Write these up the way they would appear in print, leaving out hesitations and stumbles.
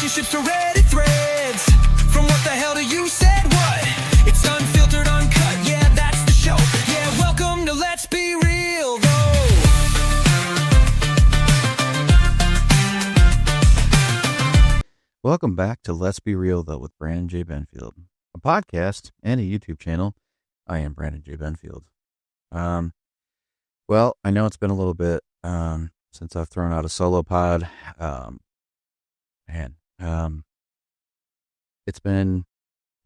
relationships to Reddit threads. From what the hell do you said what? It's unfiltered, uncut, yeah, that's the show. Yeah, welcome to Let's Be Real, though. Welcome back to Let's Be Real, though, with Brandon J. Benfield, a podcast and a YouTube channel. I am Brandon J. Benfield. Well, I know it's been a little bit since I've thrown out a solo pod. It's been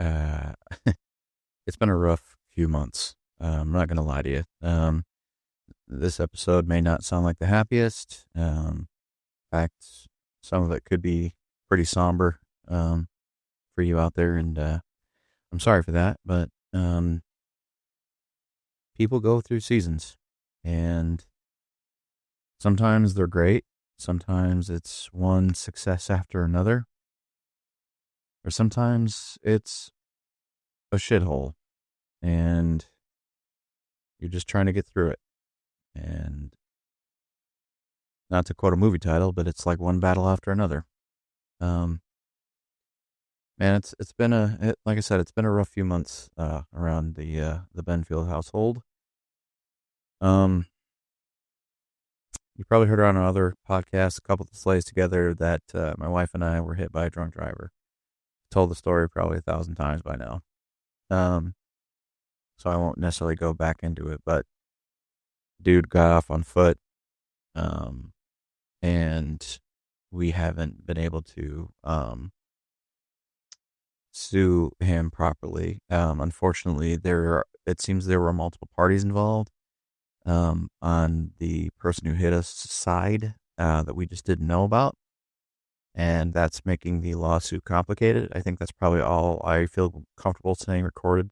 it's been a rough few months. I'm not gonna lie to you. This episode may not sound like the happiest. In fact, some of it could be pretty somber for you out there, and I'm sorry for that. But people go through seasons, and sometimes they're great. Sometimes it's one success after another. Or sometimes it's a shithole, and you're just trying to get through it. And not to quote a movie title, but it's like one battle after another. Man, it's been like I said, it's been a rough few months around the Benfield household. You probably heard on other podcasts, a couple of slays together, that my wife and I were hit by a drunk driver. Told the story probably 1,000 times by now. So I won't necessarily go back into it, but dude got off on foot. And we haven't been able to sue him properly. Unfortunately, it seems there were multiple parties involved on the person who hit us side that we just didn't know about. And that's making the lawsuit complicated. I think that's probably all I feel comfortable saying recorded.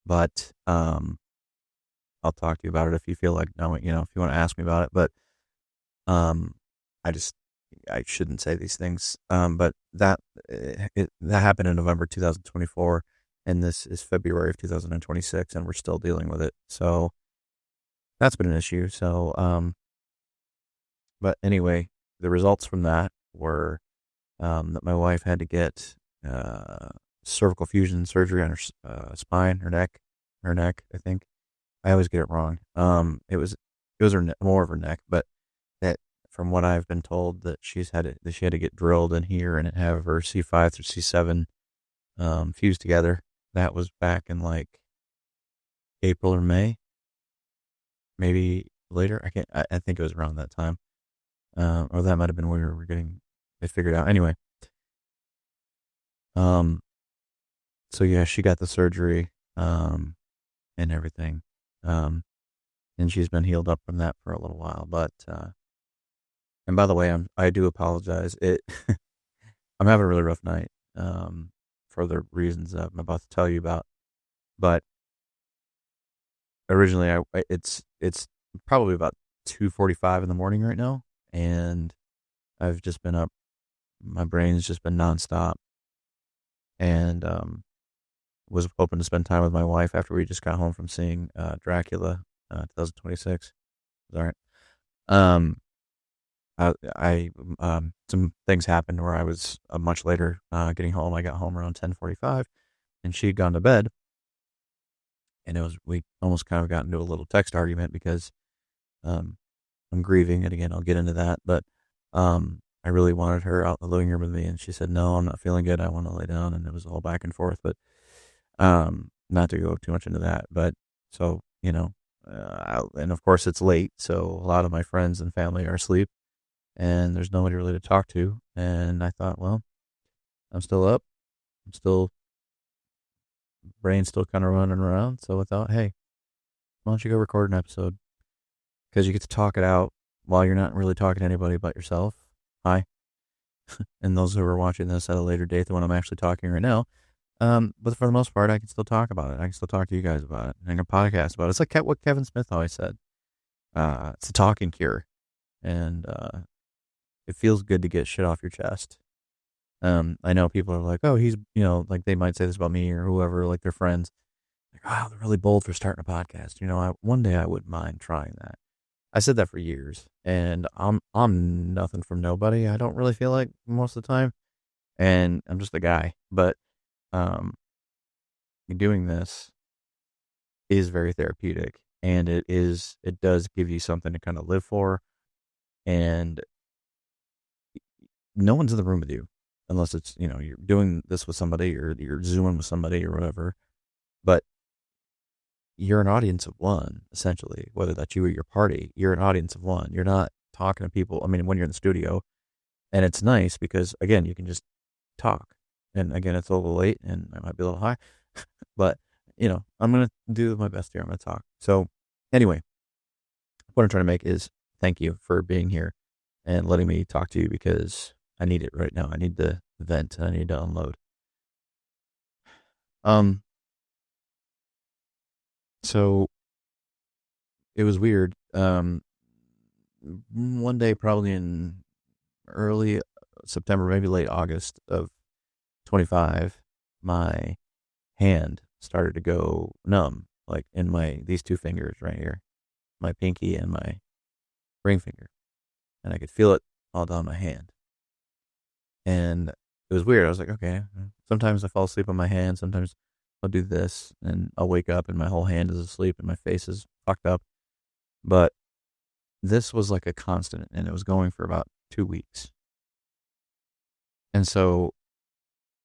But I'll talk to you about it if you feel like, if you want to ask me about it. But I shouldn't say these things. But that happened in November 2024, and this is February of 2026, and we're still dealing with it. So that's been an issue. So, but anyway, the results from that were that my wife had to get cervical fusion surgery on her spine, her neck, I think. I always get it wrong. It was more of her neck, but that, from what I've been told, that she had to get drilled in here and have her C5 through C7 fused together. That was back in like April or May, maybe later. I think it was around that time, or that might have been when we were getting it figured out. Anyway, so yeah, she got the surgery and everything, and she's been healed up from that for a little while. But and by the way, I do apologize. I'm having a really rough night for the reasons I'm about to tell you about. But originally, it's probably about 2:45 in the morning right now, and I've just been up. My brain's just been nonstop, and was hoping to spend time with my wife after we just got home from seeing Dracula 2026. All right. I some things happened where I was much later getting home. I got home around 10:45, and she had gone to bed, and we almost kind of got into a little text argument because I'm grieving, and again I'll get into that, but I really wanted her out in the living room with me, and she said, no, I'm not feeling good, I want to lay down, and it was all back and forth. But not to go too much into that, but so, and of course it's late, so a lot of my friends and family are asleep, and there's nobody really to talk to. And I thought, well, I'm still up, brain's still kind of running around, so I thought, hey, why don't you go record an episode, because you get to talk it out while you're not really talking to anybody but yourself. Hi. And those who are watching this at a later date than when I'm actually talking right now. But for the most part, I can still talk about it. I can still talk to you guys about it. I can podcast about it. It's like what Kevin Smith always said. It's a talking cure. And it feels good to get shit off your chest. I know people are like, oh, he's, like they might say this about me or whoever, like their friends. Like, oh, they're really bold for starting a podcast. One day I wouldn't mind trying that. I said that for years, and I'm nothing from nobody. I don't really feel like most of the time. and I'm just a guy. But um, doing this is very therapeutic, and it does give you something to kind of live for, and no one's in the room with you unless it's, you're doing this with somebody or you're zooming with somebody or whatever. But you're an audience of one, essentially, whether that's you or your party. You're an audience of one. You're not talking to people. I mean, when you're in the studio, and it's nice because, again, you can just talk. And again, it's a little late and I might be a little high, but, I'm going to do my best here. I'm going to talk. So, anyway, what I'm trying to make is thank you for being here and letting me talk to you because I need it right now. I need to vent. I need to unload. Um, so it was weird. One day, probably in early September, maybe late August of 25, my hand started to go numb, like in these two fingers right here, my pinky and my ring finger, and I could feel it all down my hand. And it was weird. I was like, okay. Sometimes I fall asleep on my hand. Sometimes I'll do this, and I'll wake up, and my whole hand is asleep, and my face is fucked up. But this was like a constant, and it was going for about 2 weeks. And so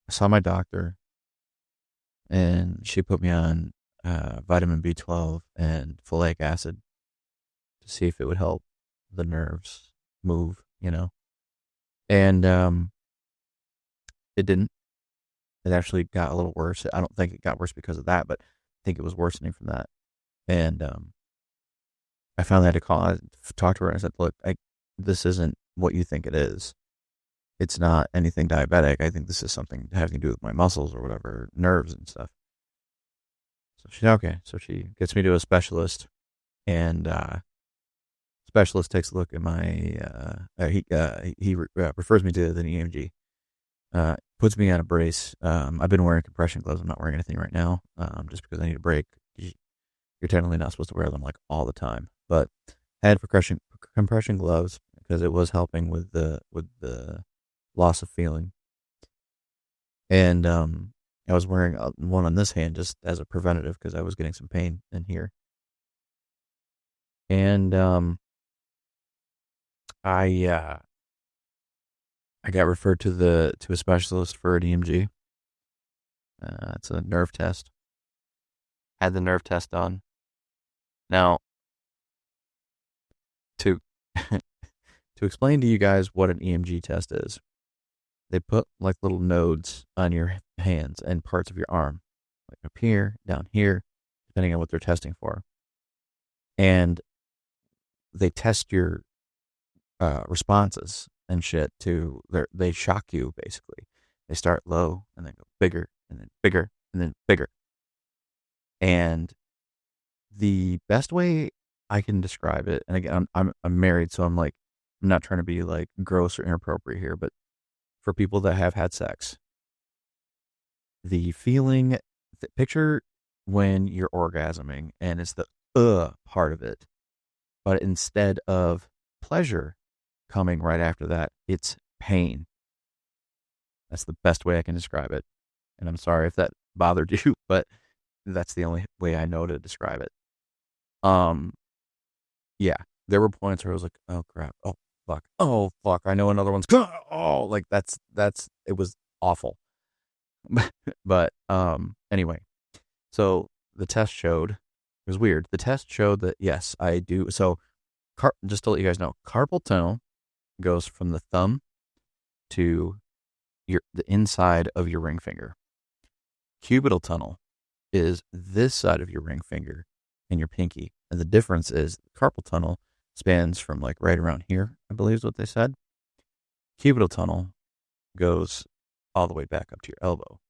I saw my doctor, and she put me on vitamin B12 and folic acid to see if it would help the nerves move. And it didn't. It actually got a little worse. I don't think it got worse because of that, but I think it was worsening from that. And I finally had to talk to her, and I said, look, this isn't what you think it is. It's not anything diabetic. I think this is something having to do with my muscles or whatever, nerves and stuff. So she's okay. So she gets me to a specialist, and specialist takes a look at my, he refers me to the EMG, puts me on a brace. I've been wearing compression gloves. I'm not wearing anything right now, just because I need a break. You're technically not supposed to wear them like all the time, but I had compression gloves because it was helping with the loss of feeling. And I was wearing one on this hand just as a preventative because I was getting some pain in here. And I got referred to a specialist for an EMG. It's a nerve test. Had the nerve test done. Now, to to explain to you guys what an EMG test is, they put like little nodes on your hands and parts of your arm, like up here, down here, depending on what they're testing for. And they test your responses and shit they shock you basically. They start low and then go bigger and then bigger and then bigger. And the best way I can describe it, and again, I'm married, so I'm not trying to be like gross or inappropriate here, but for people that have had sex, the feeling, picture when you're orgasming and it's the part of it, but instead of pleasure coming right after that, it's pain. That's the best way I can describe it. And I'm sorry if that bothered you, but that's the only way I know to describe it. Yeah, there were points where I was like, oh crap, oh fuck, I know another one's, oh, like that's, it was awful. But, anyway, so the test showed, it was weird. The test showed that, yes, I do. So just to let you guys know, carpal tunnel goes from the thumb to the inside of your ring finger. Cubital tunnel is this side of your ring finger and your pinky. And the difference is carpal tunnel spans from like right around here, I believe is what they said. Cubital tunnel goes all the way back up to your elbow.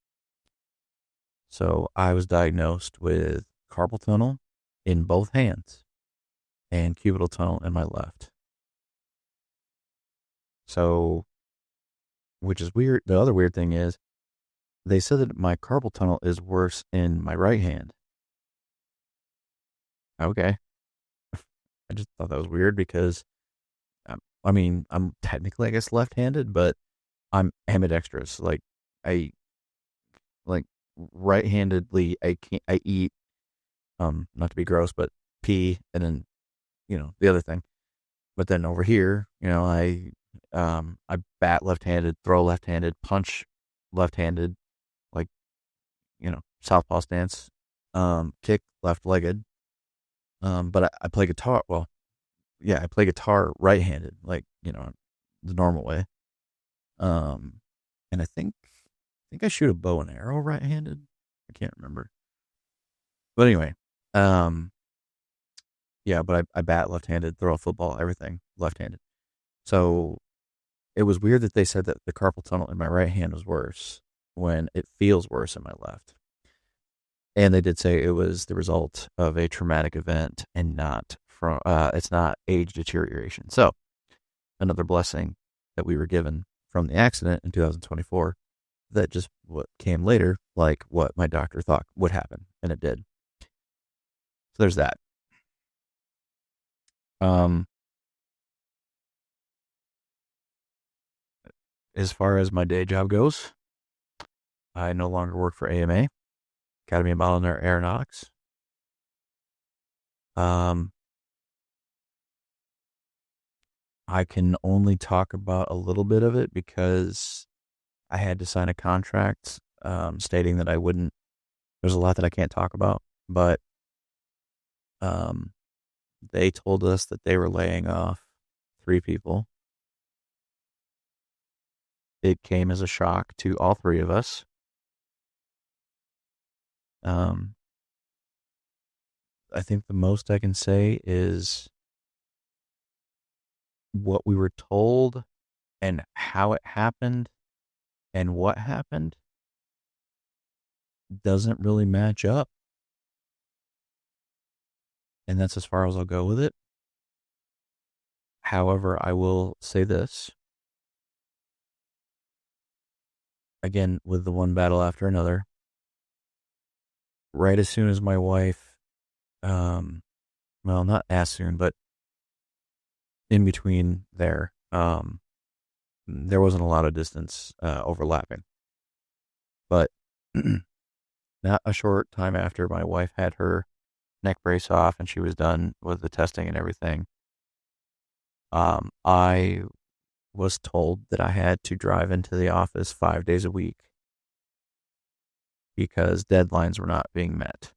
So I was diagnosed with carpal tunnel in both hands and cubital tunnel in my left. So, which is weird. The other weird thing is they said that my carpal tunnel is worse in my right hand. Okay. I just thought that was weird because, I'm technically, I guess, left-handed, but I'm ambidextrous. Like I like right-handedly I eat, not to be gross, but pee, and then, the other thing. But then over here, I bat left-handed, throw left-handed, punch left-handed, like, southpaw stance, kick left-legged. But I play guitar. Well, yeah, I play guitar right-handed, like, the normal way. Um, and I think I shoot a bow and arrow right-handed. I can't remember. But anyway, um, yeah, but I bat left-handed, throw a football, everything left-handed. So it was weird that they said that the carpal tunnel in my right hand was worse when it feels worse in my left. And they did say it was the result of a traumatic event and not from, it's not age deterioration. So another blessing that we were given from the accident in 2024 that just what came later, like what my doctor thought would happen, and it did. So there's that. Um, as far as my day job goes, I no longer work for AMA, Academy of Model Aeronautics. I can only talk about a little bit of it because I had to sign a contract stating that I wouldn't. There's a lot that I can't talk about, but um, they told us that they were laying off 3 people. It came as a shock to all 3 of us. I think the most I can say is what we were told and how it happened and what happened doesn't really match up. And that's as far as I'll go with it. However, I will say this. Again, with the one battle after another. Right as soon as my wife, well, not as soon, but in between there, there wasn't a lot of distance overlapping. But not a short time after my wife had her neck brace off and she was done with the testing and everything, I was told that I had to drive into the office 5 days a week because deadlines were not being met.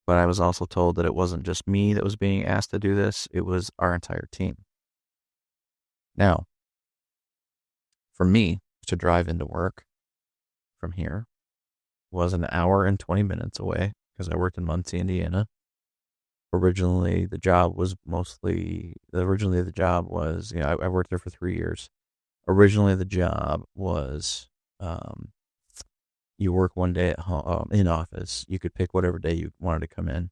But I was also told that it wasn't just me that was being asked to do this, it was our entire team. Now, for me to drive into work from here was an hour and 20 minutes away because I worked in Muncie, Indiana. Originally, the job was, I worked there for 3 years. Originally, the job was, you work one day at home, in office. You could pick whatever day you wanted to come in,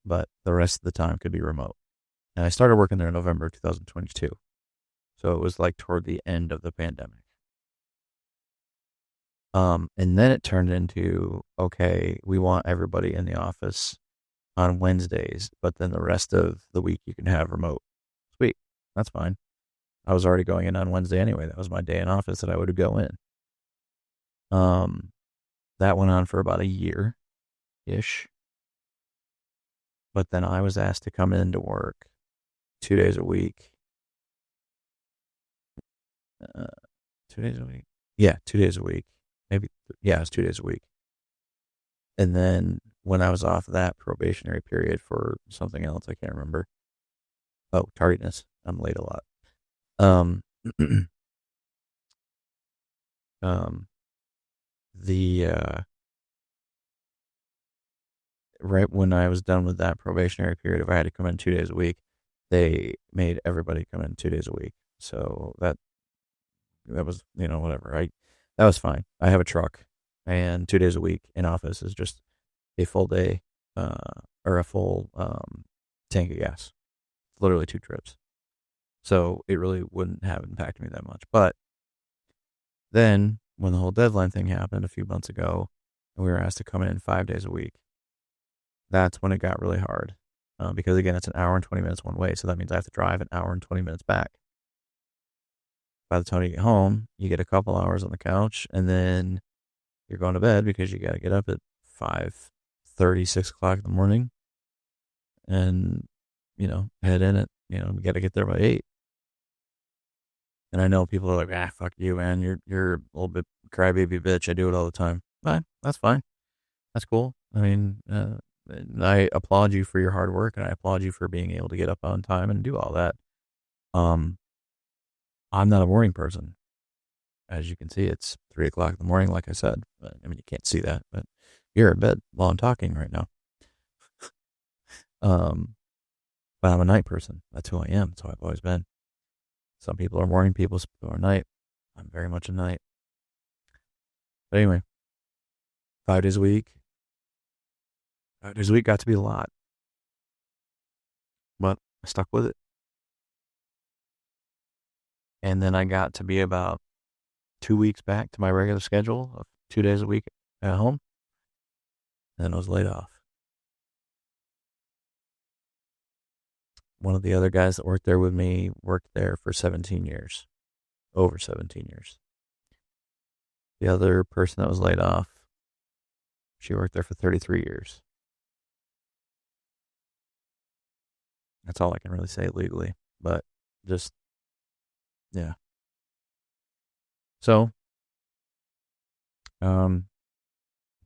but the rest of the time could be remote. And I started working there in November 2022. So it was like toward the end of the pandemic. And then it turned into, okay, we want everybody in the office on Wednesdays, but then the rest of the week you can have remote. Sweet. That's fine. I was already going in on Wednesday anyway. That was my day in office that I would go in. That went on for about a year-ish. But then I was asked to come into work 2 days a week. 2 days a week? Yeah, 2 days a week. Maybe, yeah, it was 2 days a week. And then when I was off that probationary period for something else, I can't remember. Oh, tardiness. I'm late a lot. Right when I was done with that probationary period, if I had to come in 2 days a week, they made everybody come in 2 days a week. So that was, whatever. That was fine. I have a truck, and 2 days a week in office is just a full day, or a full tank of gas. Literally 2 trips. So it really wouldn't have impacted me that much. But then when the whole deadline thing happened a few months ago, and we were asked to come in 5 days a week, that's when it got really hard. Because again, it's an hour and 20 minutes one way. So that means I have to drive an hour and 20 minutes back. by the time you get home, you get a couple hours on the couch, and then you're going to bed because you got to get up at 5:30, 6 o'clock in the morning, and head in it. You got to get there by 8. And I know people are like, fuck you, man. You're a little bit crybaby bitch. I do it all the time. Fine, that's fine. That's cool. I mean, I applaud you for your hard work, and I applaud you for being able to get up on time and do all that. I'm not a morning person. As you can see, it's 3 o'clock in the morning, like I said. But, I mean, you can't see that, but you're in bed while I'm talking right now. But I'm a night person. That's who I am. That's who I've always been. Some people are morning people, some people are night. I'm very much a night. But anyway, 5 days a week. 5 days a week got to be a lot. But I stuck with it. And then I got to be about 2 weeks back to my regular schedule of 2 days a week at home. And then I was laid off. One of the other guys that worked there with me worked there for 17 years. Over 17 years. The other person that was laid off, she worked there for 33 years. That's all I can really say legally. But just, yeah. So, that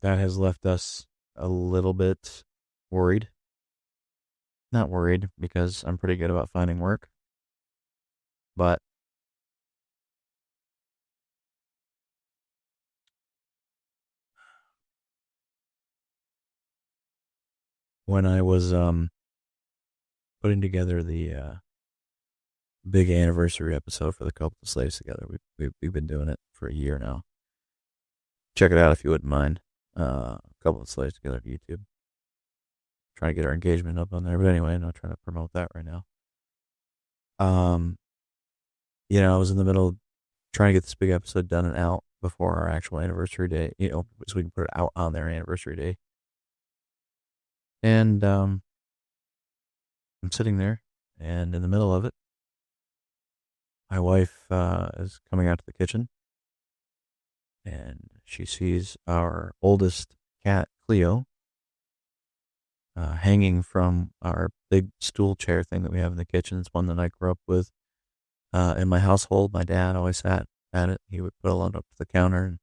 has left us a little bit worried. Not worried, because I'm pretty good about finding work. But when I was putting together the big anniversary episode for the Couple of Slaves Together, we've been doing it for a year now. Check it out if you wouldn't mind. Couple of Slaves Together to YouTube. Trying to get our engagement up on there, but anyway, I'm not trying to promote that right now. I was in the middle of trying to get this big episode done and out before our actual anniversary day, so we can put it out on their anniversary day. And I'm sitting there, and in the middle of it, my wife is coming out to the kitchen, and she sees our oldest cat, Cleo, hanging from our big stool chair thing that we have in the kitchen. It's one that I grew up with. In my household, my dad always sat at it. He would put a lot up to the counter, and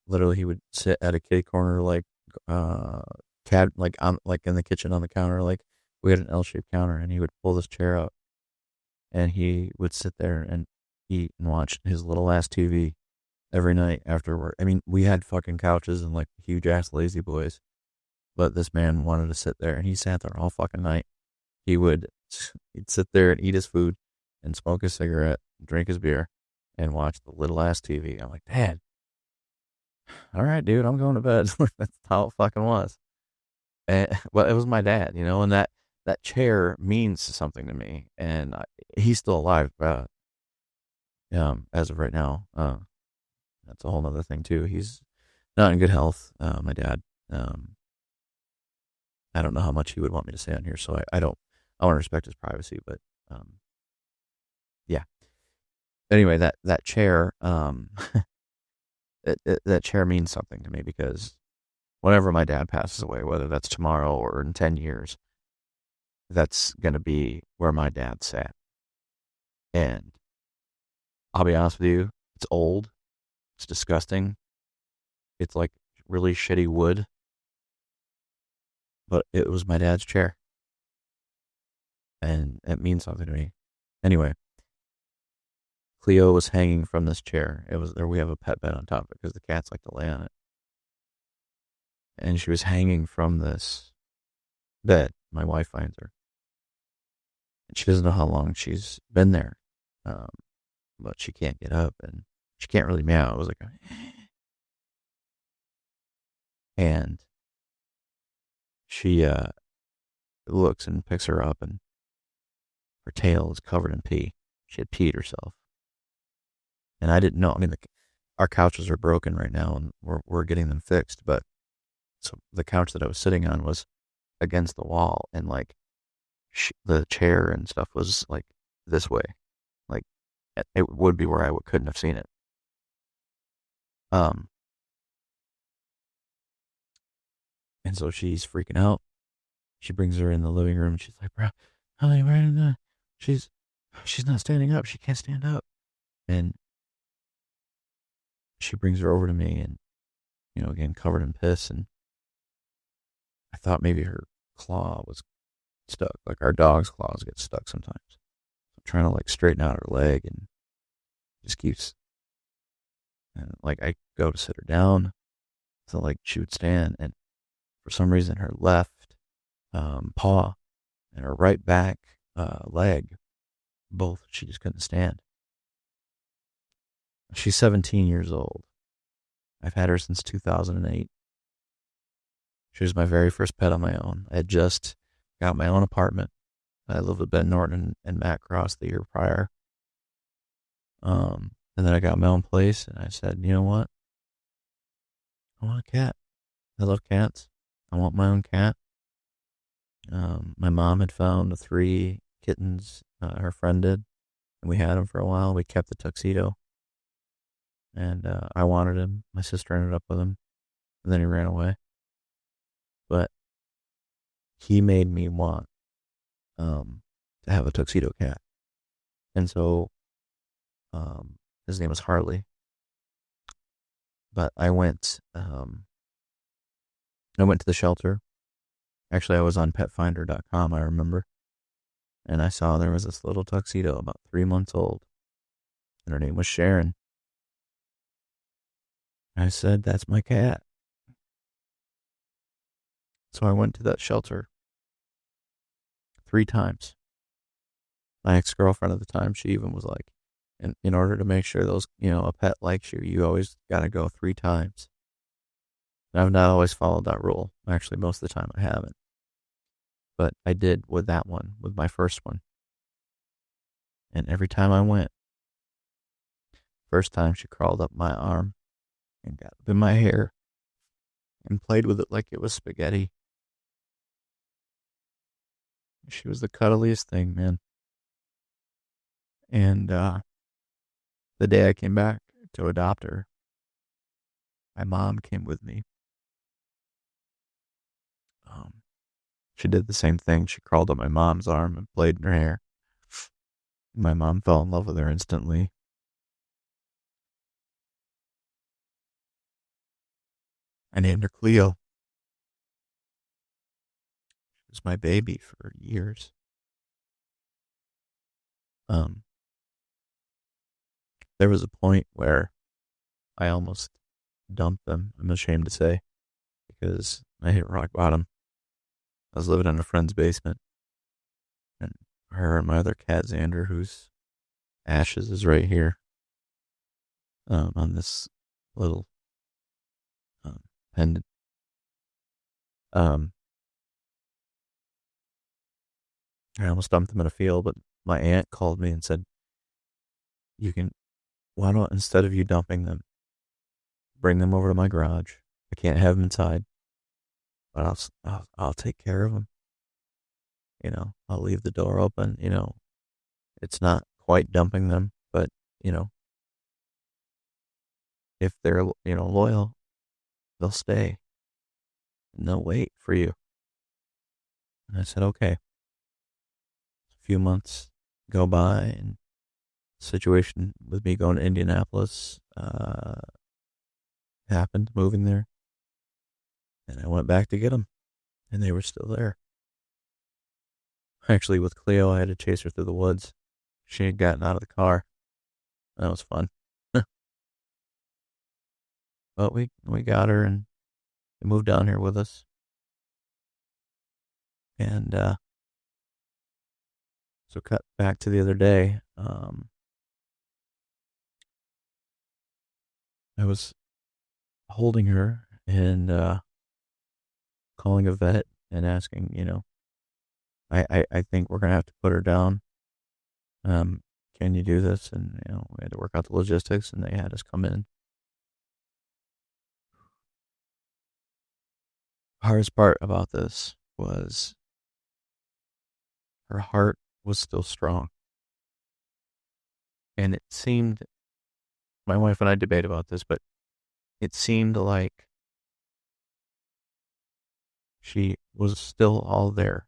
literally he would sit at a kitty corner, cat, in the kitchen on the counter. We had an L-shaped counter, and he would pull this chair out, and he would sit there and eat and watch his little ass TV every night after work. I mean, we had fucking couches and huge ass lazy boys. But this man wanted to sit there, and he sat there all fucking night. He'd sit there and eat his food and smoke his cigarette, drink his beer, and watch the little ass TV. I'm like, Dad, all right, dude, I'm going to bed. That's how it fucking was. Well, it was my dad, and that chair means something to me. And he's still alive, as of right now. That's a whole other thing too. He's not in good health. My dad. I don't know how much he would want me to say on here, so I want to respect his privacy, but, yeah. Anyway, that chair, that chair means something to me, because whenever my dad passes away, whether that's tomorrow or in 10 years, that's going to be where my dad sat. And I'll be honest with you, it's old, it's disgusting, it's really shitty wood. But it was my dad's chair. And it means something to me. Anyway, Cleo was hanging from this chair. We have a pet bed on top of it because the cats like to lay on it. And she was hanging from this bed. My wife finds her. And she doesn't know how long she's been there. But she can't get up, and she can't really meow. It was and she looks and picks her up, and her tail is covered in pee. She had peed herself. And I didn't know. I mean, our couches are broken right now, and we're getting them fixed. But so the couch that I was sitting on was against the wall, and the chair and stuff was this way, it would be where I couldn't have seen it. Um, and so she's freaking out. She brings her in the living room. She's like, "Bro, honey, she's she's not standing up. She can't stand up." And she brings her over to me, and again covered in piss. And I thought maybe her claw was stuck, like our dog's claws get stuck sometimes. I'm trying to like straighten out her leg, and just keeps. And like I go to sit her down, so like she would stand, and for some reason her left paw and her right back leg, both she just couldn't stand. She's 17 years old. I've had her since 2008. She was my very first pet on my own. I had just got my own apartment. I lived with Ben Norton and Matt Cross the year prior. And then I got my own place, and I said, you know what? I want a cat. I love cats. I want my own cat. My mom had found 3 kittens, her friend did, and we had them for a while. We kept the tuxedo, and I wanted him. My sister ended up with him, and then he ran away. But he made me want to have a tuxedo cat, and so his name was Harley. But I went to the shelter. Actually, I was on petfinder.com, I remember. And I saw there was this little tuxedo about 3 months old. And her name was Sharon. I said, that's my cat. So I went to that shelter 3 times. My ex-girlfriend at the time, she even was like, in order to make sure those, a pet likes you, you always got to go 3 times. And I've not always followed that rule. Actually, most of the time I haven't. But I did with that one, with my first one. And every time I went, first time she crawled up my arm and got up in my hair and played with it like it was spaghetti. She was the cuddliest thing, man. And the day I came back to adopt her, my mom came with me. She did the same thing. She crawled up my mom's arm and played in her hair. My mom fell in love with her instantly. I named her Cleo. She was my baby for years. There was a point where I almost dumped them, I'm ashamed to say, because I hit rock bottom. I was living in a friend's basement, and her and my other cat, Xander, whose ashes is right here, on this little pendant. I almost dumped them in a field, but my aunt called me and said, why don't, instead of you dumping them, bring them over to my garage. I can't have them inside, but I'll take care of them. I'll leave the door open. It's not quite dumping them, but if they're loyal, they'll stay and they'll wait for you. And I said, okay. A few months go by, and the situation with me going to Indianapolis happened, moving there, and I went back to get them, and they were still there. Actually, with Cleo, I had to chase her through the woods. She had gotten out of the car. That was fun. But we got her, and they moved down here with us. And so cut back to the other day. I was holding her and calling a vet and asking, I think we're going to have to put her down. Can you do this? And, we had to work out the logistics, and they had us come in. Hardest part about this was her heart was still strong. And it seemed, my wife and I debate about this, but it seemed like she was still all there.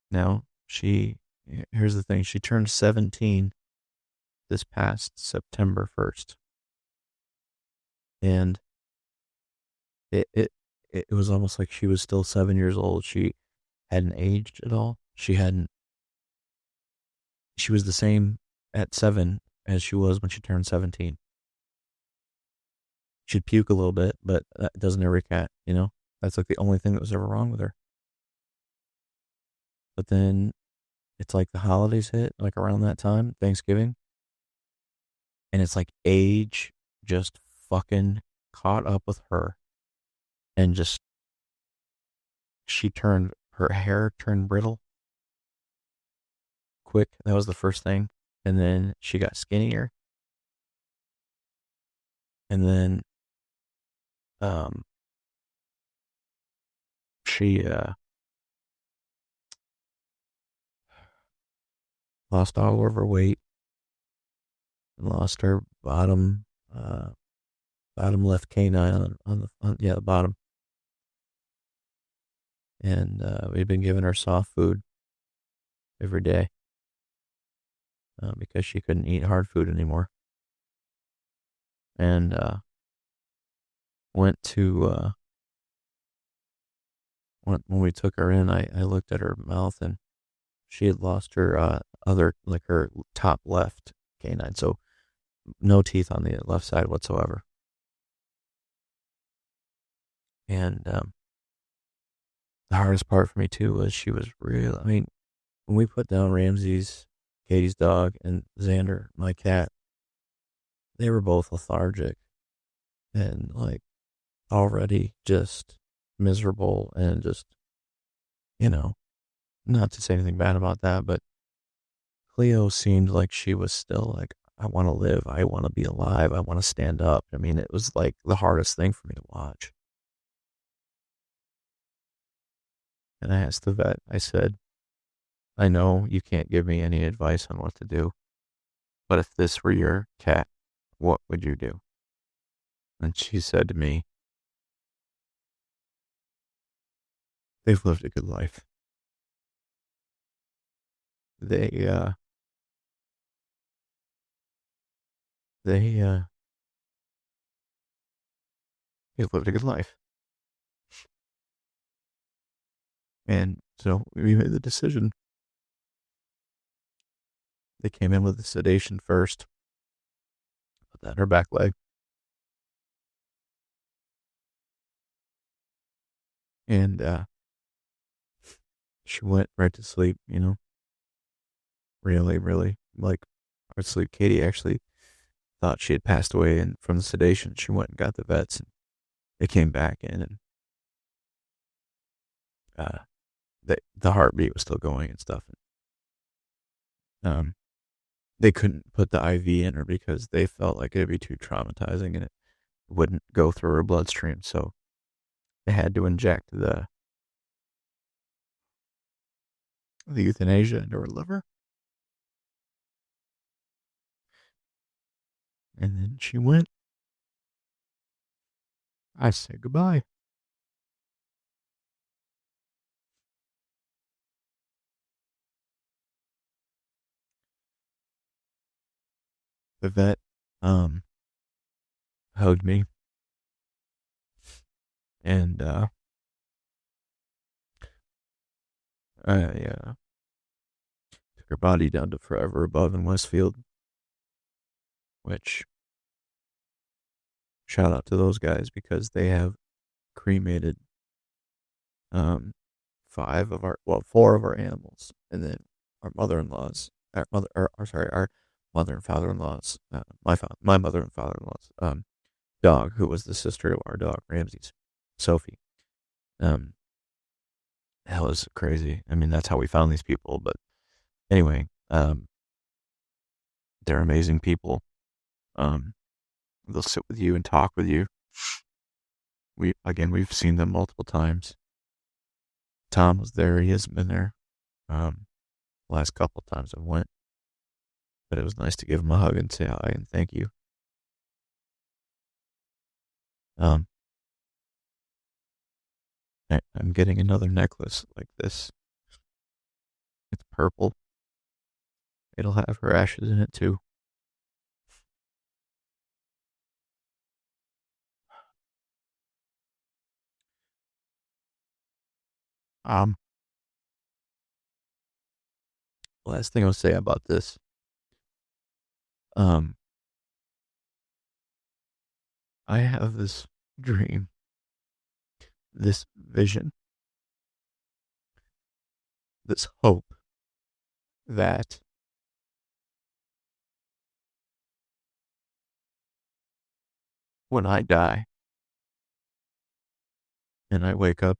Now, here's the thing, she turned 17 this past September 1st. And it, it, it was almost like she was still 7 years old. She hadn't aged at all. She was the same at 7 as she was when she turned 17. She'd puke a little bit, but that doesn't every cat, you know? That's like the only thing that was ever wrong with her. But then it's like the holidays hit, like around that time, Thanksgiving. And it's like age just fucking caught up with her. And just, her hair turned brittle quick. That was the first thing. And then she got skinnier. And then she lost all of her weight and lost her bottom left canine on the bottom. And we've been giving her soft food every day because she couldn't eat hard food anymore. And went to when we took her in, I looked at her mouth, and she had lost her her top left canine, so no teeth on the left side whatsoever. And the hardest part for me too was she was real. I mean, when we put down Ramsey's, Katie's dog, and Xander, my cat, they were both lethargic and like already just miserable, and just, not to say anything bad about that, but Cleo seemed like she was still like, I want to live. I want to be alive. I want to stand up. I mean, it was like the hardest thing for me to watch. And I asked the vet, I said, I know you can't give me any advice on what to do, but if this were your cat, what would you do? And she said to me, they've lived a good life. They've lived a good life. And so we made the decision. They came in with the sedation first, put that in her back leg. And she went right to sleep, really, really, like, our sleep. Katie actually thought she had passed away, and from the sedation, she went and got the vets, and they came back in, and the heartbeat was still going and stuff. They couldn't put the IV in her because they felt like it'd be too traumatizing and it wouldn't go through her bloodstream. So they had to inject the euthanasia into her liver. And then she went. I said goodbye. The vet hugged me, and I took her body down to Forever Above in Westfield, which, shout out to those guys, because they have cremated 4 of our animals, and then our mother-in-law's, our mother and father-in-law's, my mother and father-in-law's dog, who was the sister of our dog Ramsey's, Sophie. That was crazy. I mean, that's how we found these people. But anyway, they're amazing people. They'll sit with you and talk with you. We've seen them multiple times. Tom was there. He hasn't been there. Last couple of times I went. But it was nice to give him a hug and say hi and thank you. I'm getting another necklace like this. It's purple. It'll have her ashes in it too. Um, Last thing I'll say about this. Um, I have this dream, this vision, this hope that when I die and I wake up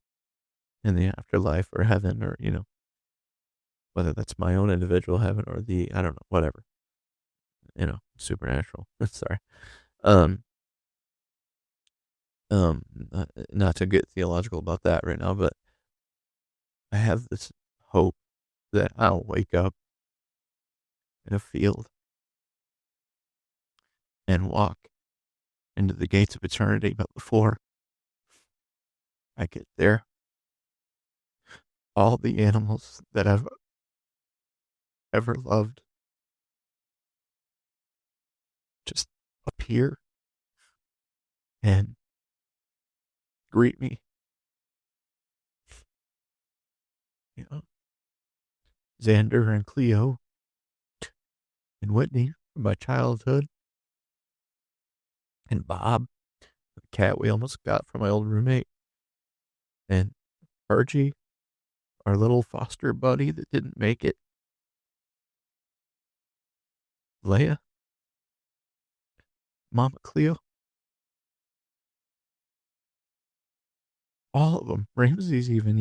in the afterlife or heaven or, whether that's my own individual heaven or I don't know, whatever, supernatural. Sorry. Um, not to get theological about that right now, but I have this hope that I'll wake up in a field and walk into the gates of eternity. But before I get there, all the animals that I've ever loved just appear and greet me. You know, Xander and Cleo and Whitney from my childhood, and Bob, the cat we almost got from my old roommate, and Archie, our little foster buddy that didn't make it, Leia, Mama Cleo, all of them, Ramsey's even,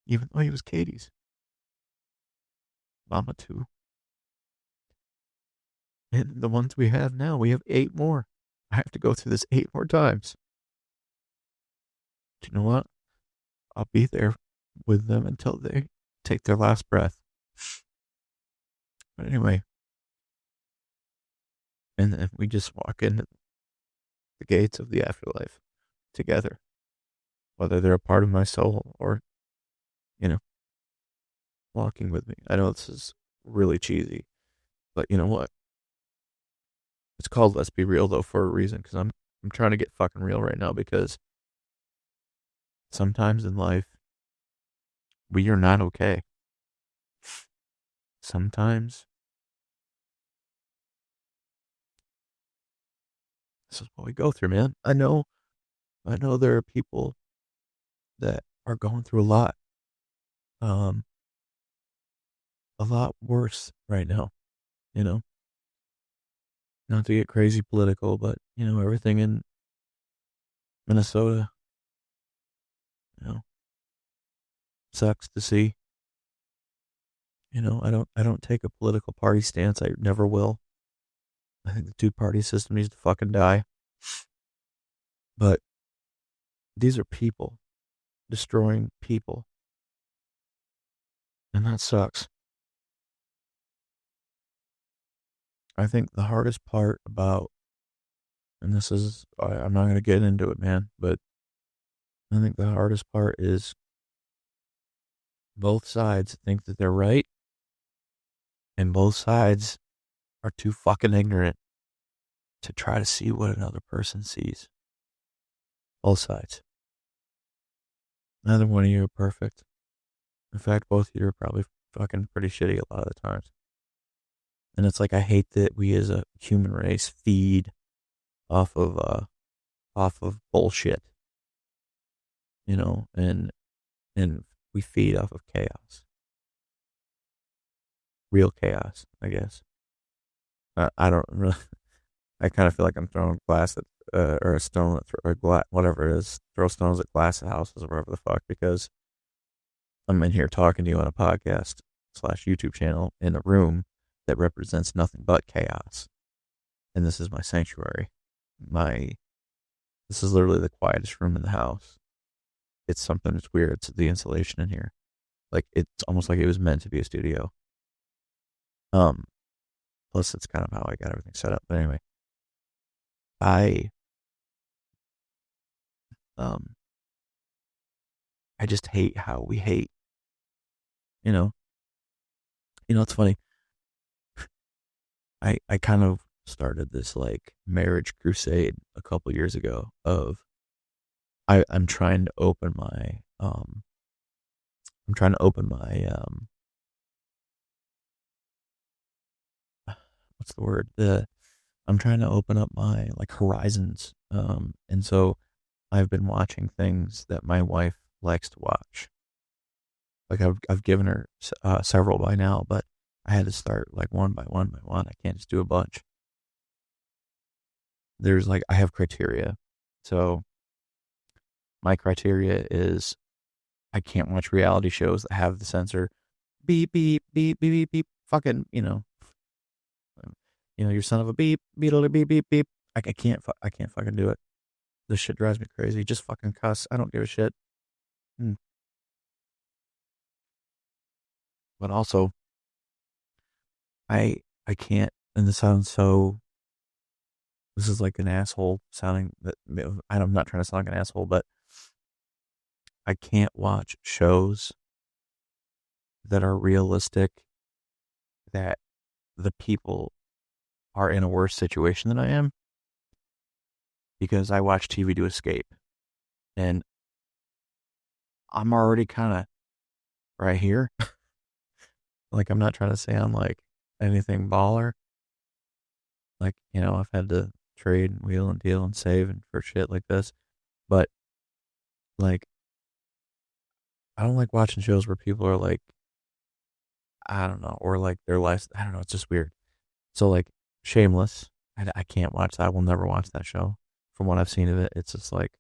even though he was Katie's. Mama too. And the ones we have now, we have 8 more. I have to go through this 8 more times. Do you know what? I'll be there with them until they take their last breath. But anyway, and then we just walk into the gates of the afterlife together, whether they're a part of my soul or, walking with me. I know this is really cheesy, but you know what? It's called Let's Be Real, though, for a reason, because I'm trying to get fucking real right now, because sometimes in life, we are not okay. Sometimes this is what we go through, man. I know there are people that are going through a lot worse right now, you know? Not to get crazy political, but, everything in Minnesota, sucks to see. I don't take a political party stance. I never will. I think the 2-party system needs to fucking die. But these are people destroying people. And that sucks. I think the hardest part about, and this is, I'm not going to get into it, man, but I think the hardest part is both sides think that they're right, and both sides are too fucking ignorant to try to see what another person sees. Both sides. Neither one of you are perfect. In fact, both of you are probably fucking pretty shitty a lot of the times. And it's like, I hate that we as a human race feed off of bullshit, and we feed off of chaos. Real chaos, I guess. I don't really, I kind of feel like I'm throwing glass at, or a stone at, or whatever it is, throw stones at glass houses or whatever the fuck, because I'm in here talking to you on a podcast / YouTube channel in a room that represents nothing but chaos. And this is my sanctuary. This is literally the quietest room in the house. It's something that's weird. It's the insulation in here. Like, it's almost like it was meant to be a studio. Um, plus it's kind of how I got everything set up. But anyway, I um I just hate how we hate. You know, it's funny. I kind of started this like marriage crusade a couple years ago of I'm trying to open my I'm trying to open my what's the word? I'm trying to open up my like horizons. And so I've been watching things that my wife likes to watch. Like I've given her several by now, but I had to start like one by one by one. I can't just do a bunch. There's like I have criteria. So my criteria is I can't watch reality shows that have the censor beep beep beep beep beep beep fucking your son of a beep beep beep beep beep. I can't fucking do it. This shit drives me crazy. Just fucking cuss. I don't give a shit. Mm. But also I can't. And this sounds so. This is like an asshole sounding. That I'm not trying to sound like an asshole, but I can't watch shows that are realistic, that the people are in a worse situation than I am, because I watch TV to escape. And I'm already kind of right here. Like, I'm not trying to say I'm like anything baller. Like, I've had to trade and wheel and deal and save and for shit like this. But, like, I don't like watching shows where people are like, I don't know, or like their life, I don't know, it's just weird. So, like, Shameless, I can't watch that. I will never watch that show. From what I've seen of it, it's just like,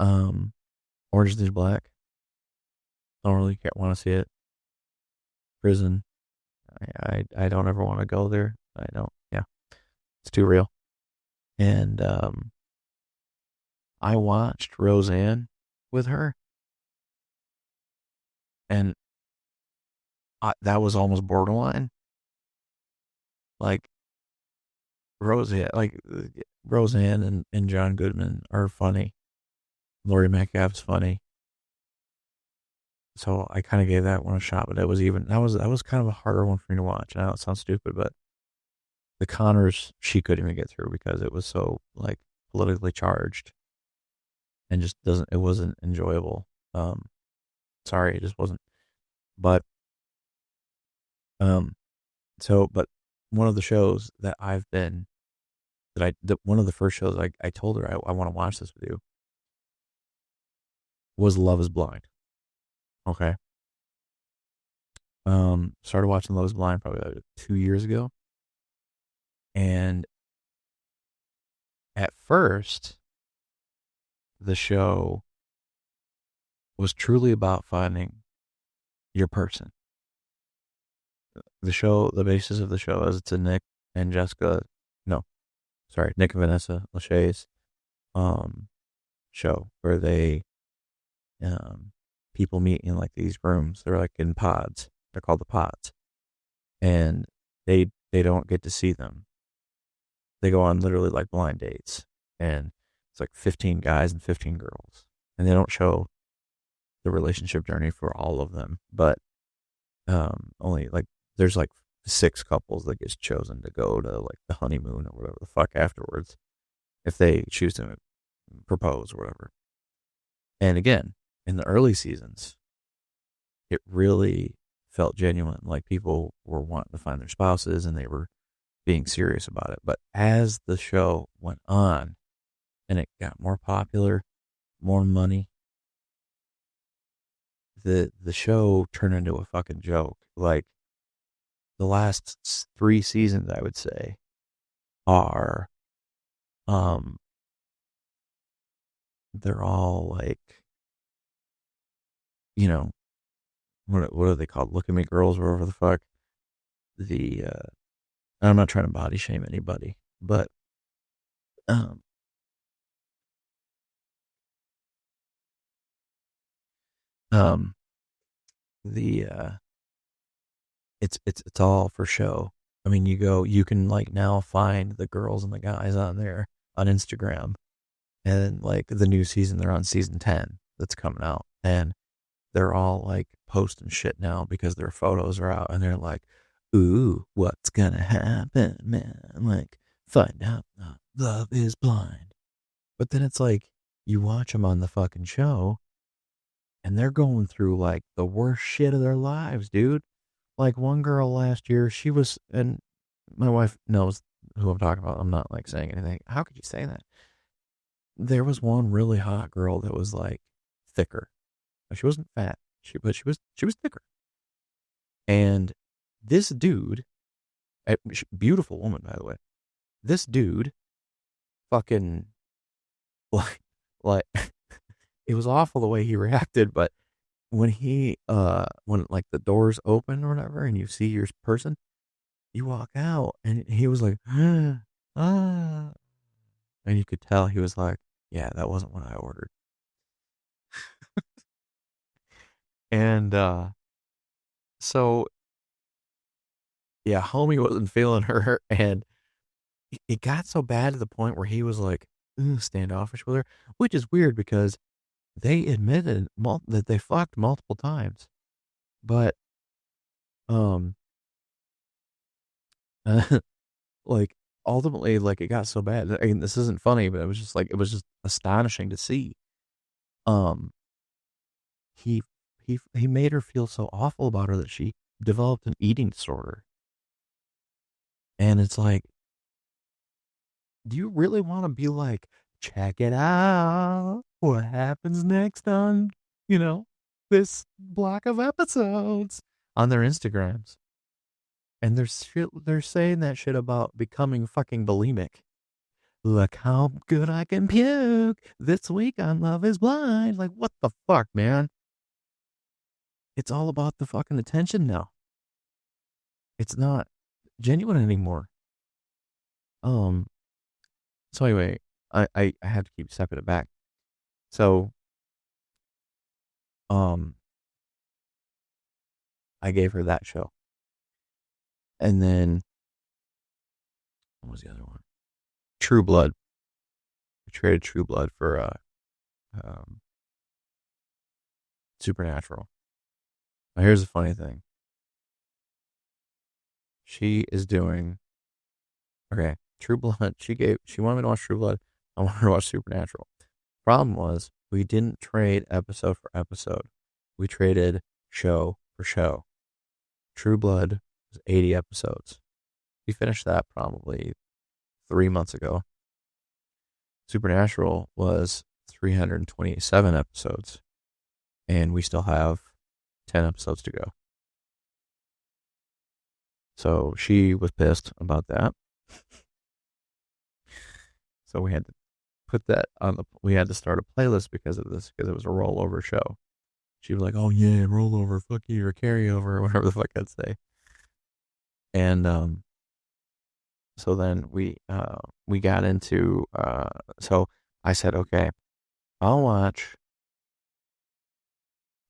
um, Orange is Black. Don't really want to see it. Prison. I don't ever want to go there. I don't. Yeah, it's too real. And I watched Roseanne with her, and that was almost borderline. Like Roseanne and John Goodman are funny. Laurie Metcalf's funny. So I kind of gave that one a shot, but that was kind of a harder one for me to watch. I know it sounds stupid, but the Connors she couldn't even get through because it was so like politically charged and just doesn't it wasn't enjoyable. Um, Sorry, it just wasn't. But um, but one of the shows that one of the first shows I told her I want to watch this with you was Love Is Blind. Okay. Started watching Love Is Blind probably like 2 years ago, and at first the show was truly about finding your person. The basis of the show is it's a Nick and Jessica, no, sorry, Nick and Vanessa Lachey's um show where they people meet in like these rooms. They're like in pods. They're called the pods, and they don't get to see them. They go on literally like blind dates, and it's like 15 guys and 15 girls, and they don't show the relationship journey for all of them, but only like there's like 6 couples that gets chosen to go to like the honeymoon or whatever the fuck afterwards if they choose to propose or whatever. And again, in the early seasons, it really felt genuine. Like people were wanting to find their spouses and they were being serious about it. But as the show went on and it got more popular, more money, the show turned into a fucking joke. Like the last 3 seasons, I would say, are um they're all like, you know, what are they called? Look at Me Girls, or whatever the fuck. The I'm not trying to body shame anybody, but um um the it's all for show. I mean, you can like now find the girls and the guys on there on Instagram, and like the new season, they're on season 10 that's coming out, and they're all like posting shit now because their photos are out, and they're like, "Ooh, what's gonna happen, man? Like, find out, love is blind." But then it's like you watch them on the fucking show, and they're going through like the worst shit of their lives, dude. Like one girl last year, she was, and my wife knows who I'm talking about. I'm not like saying anything. How could you say that? There was one really hot girl that was like thicker. She wasn't fat, but she was thicker. And this dude, beautiful woman by the way. This dude, fucking like like it was awful the way he reacted, but when like the doors open or whatever and you see your person, you walk out and he was like, ah, and you could tell he was like, yeah, that wasn't what I ordered. And so yeah, homie wasn't feeling her, and it got so bad to the point where he was like, standoffish with her, which is weird because they admitted that they fucked multiple times, but um like ultimately, like it got so bad. I mean, this isn't funny, but it was just astonishing to see. Um, he he made her feel so awful about her that she developed an eating disorder. And it's like, do you really want to be like, check it out? What happens next on, you know, this block of episodes on their Instagrams? And they're saying that shit about becoming fucking bulimic. Look how good I can puke this week on Love is Blind. Like, what the fuck, man? It's all about the fucking attention now. It's not genuine anymore. Um, so anyway, I have to keep stepping it back. So, um, I gave her that show. And then, what was the other one? True Blood. We traded True Blood for, um, Supernatural. Now, here's the funny thing. She is doing, okay, True Blood. She wanted me to watch True Blood. I wanted her to watch Supernatural. Problem was, we didn't trade episode for episode. We traded show for show. True Blood was 80 episodes. We finished that probably 3 months ago. Supernatural was 327 episodes. And we still have 10 episodes to go. So she was pissed about that. So we had to put that on we had to start a playlist because of this, because it was a rollover show. She was like, oh yeah, rollover, fuck you, or carryover, or whatever the fuck I'd say. And so then we got into so I said, okay, I'll watch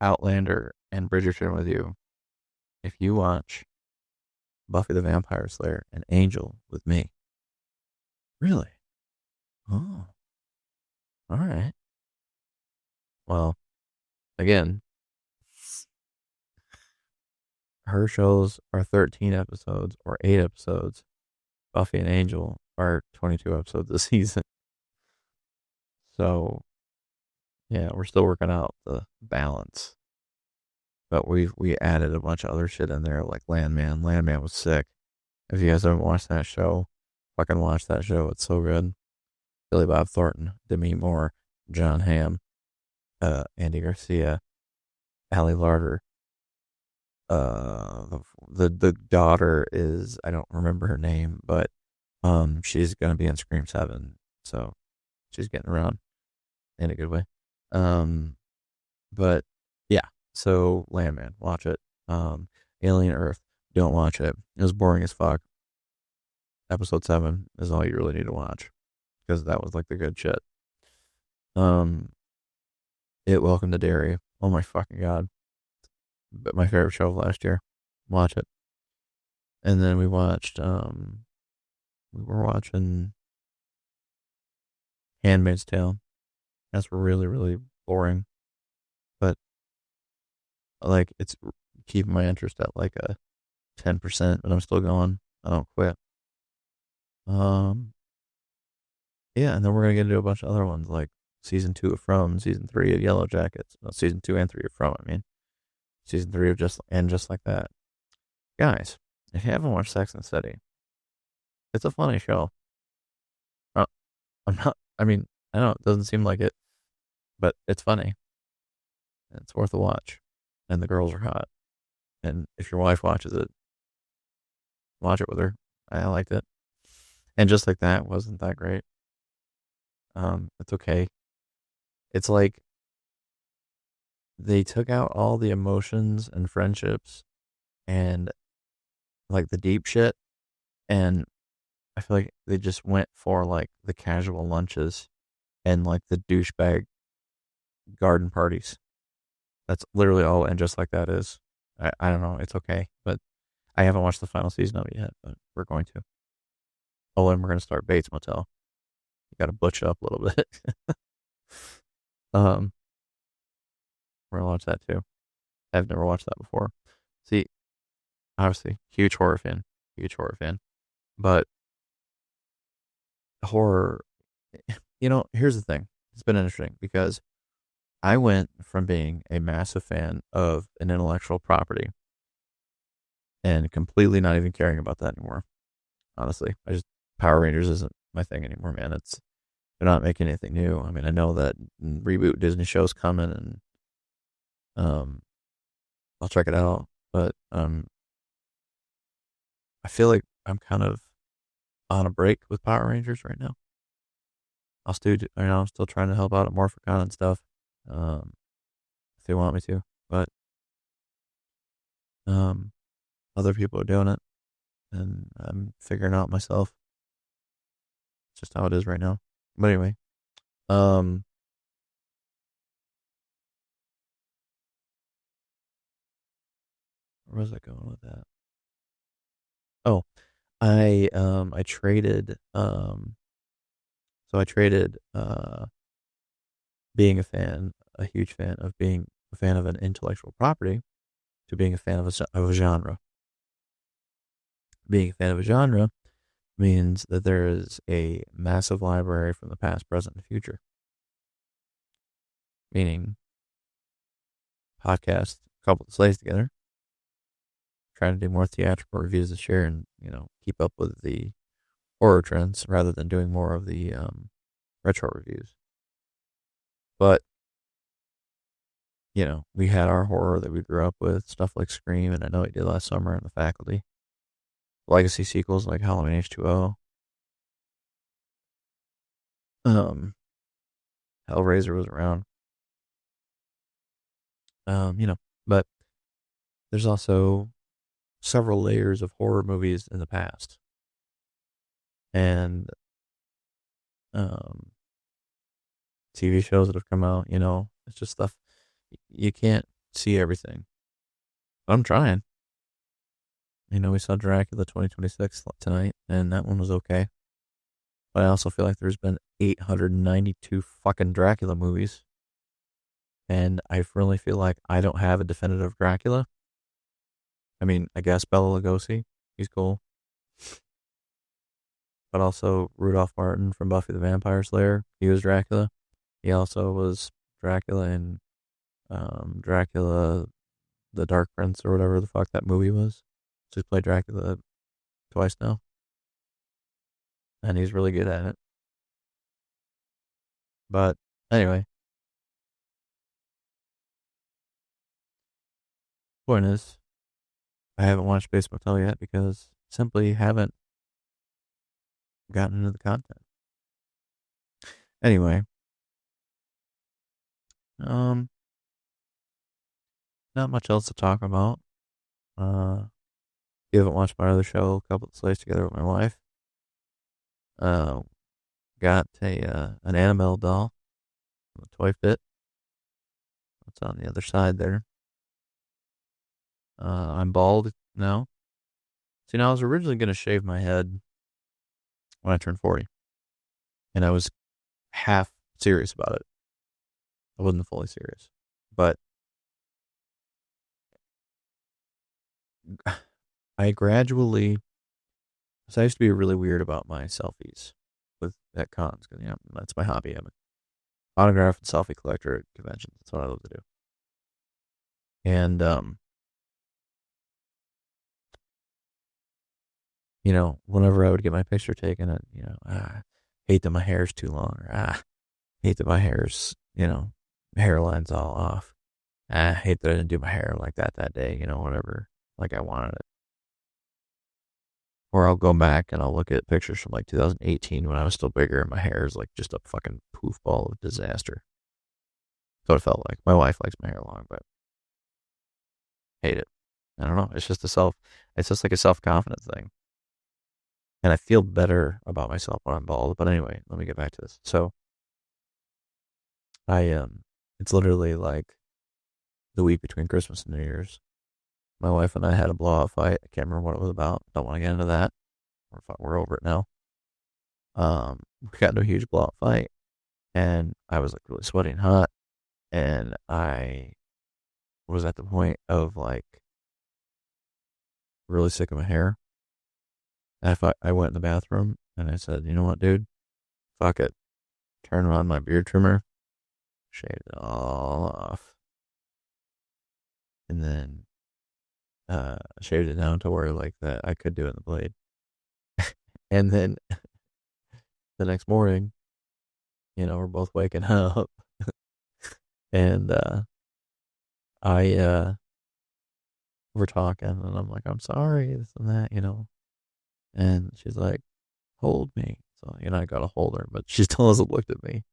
Outlander and Bridgerton with you if you watch Buffy the Vampire Slayer and Angel with me. Really? Oh, all right. Well, again, her shows are 13 episodes or 8 episodes. Buffy and Angel are 22 episodes a season. So, yeah, we're still working out the balance. But we added a bunch of other shit in there, like Landman. Landman was sick. If you guys haven't watched that show, fucking watch that show. It's so good. Billy Bob Thornton, Demi Moore, John Hamm, Andy Garcia, Allie Larder. The daughter is, I don't remember her name, but she's gonna be in Scream 7, so she's getting around in a good way. But yeah, so Landman, watch it. Alien Earth, don't watch it. It was boring as fuck. Episode 7 is all you really need to watch, because that was like the good shit. Welcome to Derry. Oh my fucking god. But my favorite show of last year. Watch it. And then we watched, we were watching Handmaid's Tale. That's really, really boring. But, like, it's keeping my interest at, like, a 10%, but I'm still going. I don't quit. Um, yeah, and then we're going to get into a bunch of other ones, like season 2 of From, season 3 of Yellow Jackets. No, season 2 and 3 of From, I mean. Season 3 of Just Like That. Guys, if you haven't watched Sex and the City, it's a funny show. Uh, I'm not, I mean, I know it doesn't seem like it, but it's funny. And it's worth a watch. And the girls are hot. And if your wife watches it, watch it with her. I liked it. And Just Like That wasn't that great. It's okay. It's like they took out all the emotions and friendships and like the deep shit, and I feel like they just went for like the casual lunches and like the douchebag garden parties. That's literally all And Just Like That is. I don't know. It's okay, but I haven't watched the final season of it yet, but we're going to. Oh, and we're going to start Bates Motel. You got to butch up a little bit. um, we're going to watch that too. I've never watched that before. See, obviously, huge horror fan. Huge horror fan. But horror, here's the thing. It's been interesting because I went from being a massive fan of an intellectual property and completely not even caring about that anymore. Honestly, Power Rangers isn't my thing anymore, man. They're not making anything new. I mean, I know that reboot Disney show's coming, and I'll check it out. But I feel like I'm kind of on a break with Power Rangers right now. I'm still trying to help out at Morphicon and stuff, if they want me to. But other people are doing it, and I'm figuring out myself. It's just how it is right now. But anyway, um, where was I going with that? Oh, I traded so I traded being a huge fan of being a fan of an intellectual property to being a fan of a genre. Being a fan of a genre means that there is a massive library from the past, present, and future. Meaning, podcast, a couple of slays together, trying to do more theatrical reviews this year, and keep up with the horror trends rather than doing more of the retro reviews. But we had our horror that we grew up with, stuff like Scream, and I know we did last summer in The Faculty. Legacy sequels like Halloween H2O. Hellraiser was around. But there's also several layers of horror movies in the past. And TV shows that have come out, it's just stuff you can't see everything. But I'm trying. We saw Dracula 2026 tonight, and that one was okay. But I also feel like there's been 892 fucking Dracula movies. And I really feel like I don't have a definitive Dracula. I mean, I guess Bela Lugosi, he's cool. But also Rudolph Martin from Buffy the Vampire Slayer, he was Dracula. He also was Dracula in Dracula, the Dark Prince, or whatever the fuck that movie was. So he's played Dracula twice now. And he's really good at it. But anyway, point is, I haven't watched Bates Motel yet because simply haven't gotten into the content. Anyway, not much else to talk about. You haven't watched my other show, A Couple of Slays Together with My Wife. Got an Annabelle doll, a toy fit. What's on the other side there? I'm bald now. See, now I was originally going to shave my head when I turned 40, and I was half serious about it. I wasn't fully serious, but I gradually. So I used to be really weird about my selfies with at cons because that's my hobby. I'm an autograph and selfie collector at conventions. That's what I love to do. And whenever I would get my picture taken, hate that my hair's too long, or hate that my hair's hairline's all off. Hate that I didn't do my hair like that day. Whatever, like I wanted it. Or I'll go back and I'll look at pictures from like 2018 when I was still bigger and my hair is like just a fucking poof ball of disaster. That's what it felt like. My wife likes my hair long, but hate it. I don't know. It's just like a self-confidence thing. And I feel better about myself when I'm bald. But anyway, let me get back to this. So it's literally like the week between Christmas and New Year's. My wife and I had a blowout fight. I can't remember what it was about. Don't want to get into that. We're over it now. We got into a huge blowout fight, and I was like really sweaty and hot, and I was at the point of really sick of my hair. And I went in the bathroom and I said, you know what, dude? Fuck it. Turn on my beard trimmer, shaved it all off, and then shaved it down to where like that I could do it in the blade. And then the next morning, we're both waking up, and I we're talking, and I'm like, I'm sorry, this and that, and she's like, hold me. So I gotta hold her, but she still hasn't looked at me,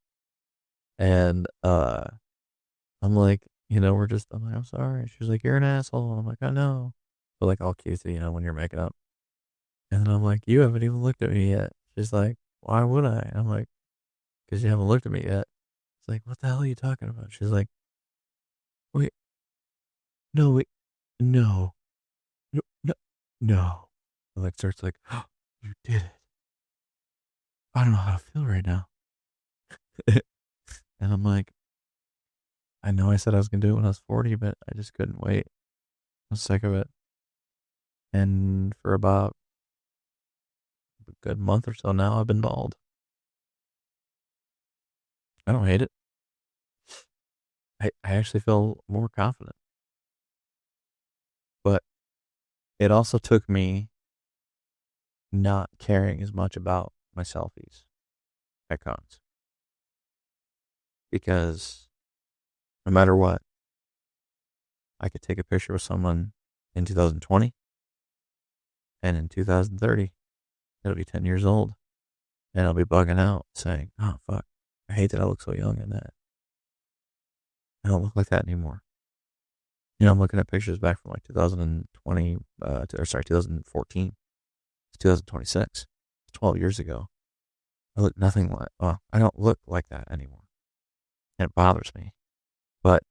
and I'm like, I'm like, I'm sorry. She's like, you're an asshole. I'm like, I know, but like all cutesy, when you're making up. And then I'm like, you haven't even looked at me yet. She's like, why would I? I'm like, because you haven't looked at me yet. It's like, what the hell are you talking about? She's like, wait, no, wait, no, no, no, no. And like starts like, oh, you did it. I don't know how to feel right now. And I'm like, I know I said I was going to do it when I was 40, but I just couldn't wait. I was sick of it. And for about a good month or so now, I've been bald. I don't hate it. I actually feel more confident. But it also took me not caring as much about my selfies at cons. Because no matter what, I could take a picture with someone in 2020 and in 2030, it'll be 10 years old. And I'll be bugging out saying, oh, fuck, I hate that I look so young in that. I don't look like that anymore. I'm looking at pictures back from like 2020, 2014. It's 2026. It's 12 years ago. I look nothing like, I don't look like that anymore. And it bothers me. But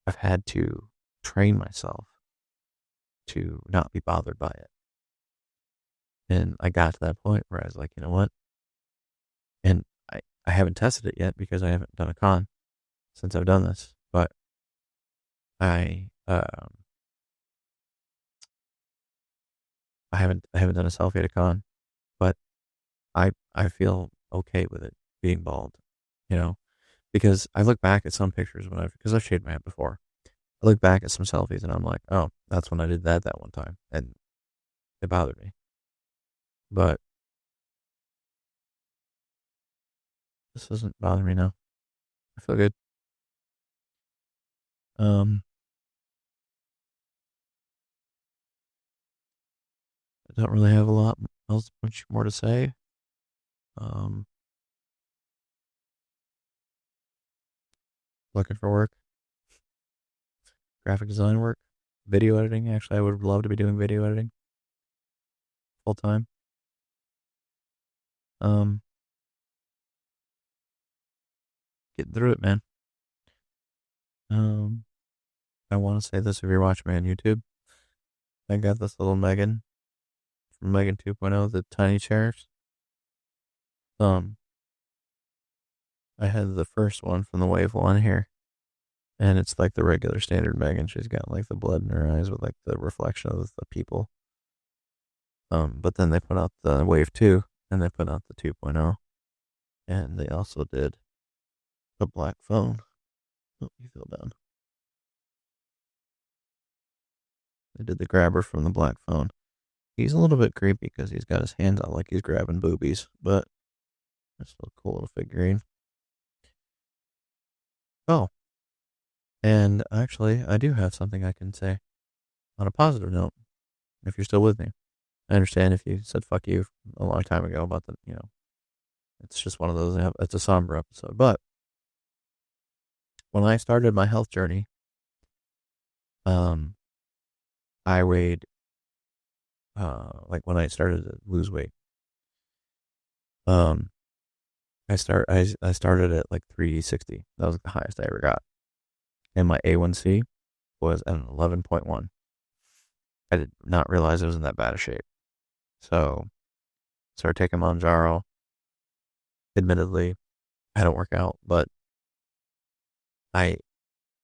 I've had to train myself to not be bothered by it. And I got to that point where I was like, you know what? And I haven't tested it yet because I haven't done a con since I've done this. But I haven't done a selfie at a con, but I feel okay with it being bald, because I look back at some pictures because I've shaved my head before. I look back at some selfies and I'm like, oh, that's when I did that one time, and it bothered me. But this doesn't bother me now. I feel good. I don't really have a lot else much more to say. Looking for work, graphic design work, video editing. Actually, I would love to be doing video editing full time. Getting through it, man. I want to say this if you're watching me on YouTube. I got this little Megan from Megan 2.0, the tiny chairs. I had the first one from the Wave 1 here, and it's like the regular standard Megan. She's got like the blood in her eyes with like the reflection of the people. But then they put out the Wave 2, and they put out the 2.0, and they also did the black phone. Oh, you fell down. They did the grabber from the black phone. He's a little bit creepy because he's got his hands out like he's grabbing boobies, but it's still a cool little figurine. Oh, and actually, I do have something I can say on a positive note, if you're still with me. I understand if you said fuck you a long time ago about it's just one of those, it's a somber episode. But when I started my health journey, I weighed, like when I started to lose weight, I started at like 360. That was the highest I ever got. And my A1C was at an 11.1. I did not realize I was in that bad of shape. So, started taking Manjaro. Admittedly, I don't work out, but I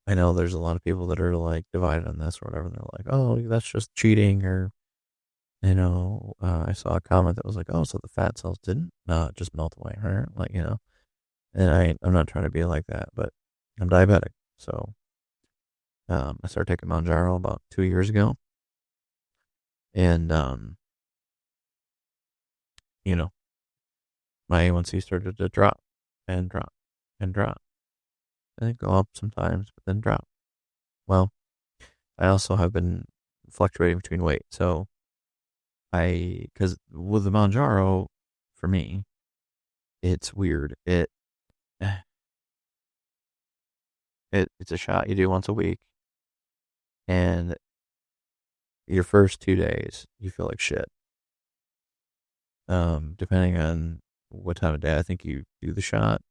know there's a lot of people that are like divided on this or whatever. And they're like, oh, that's just cheating, or I saw a comment that was like, oh, so the fat cells didn't just melt away, right? Like, and I'm not trying to be like that, but I'm diabetic. So, I started taking Manjaro about 2 years ago. And, my A1C started to drop and drop and drop. And then go up sometimes, but then drop. Well, I also have been fluctuating between weight. So, because with the Manjaro, for me, it's weird. It's a shot you do once a week, and your first 2 days you feel like shit. Depending on what time of day I think you do the shot,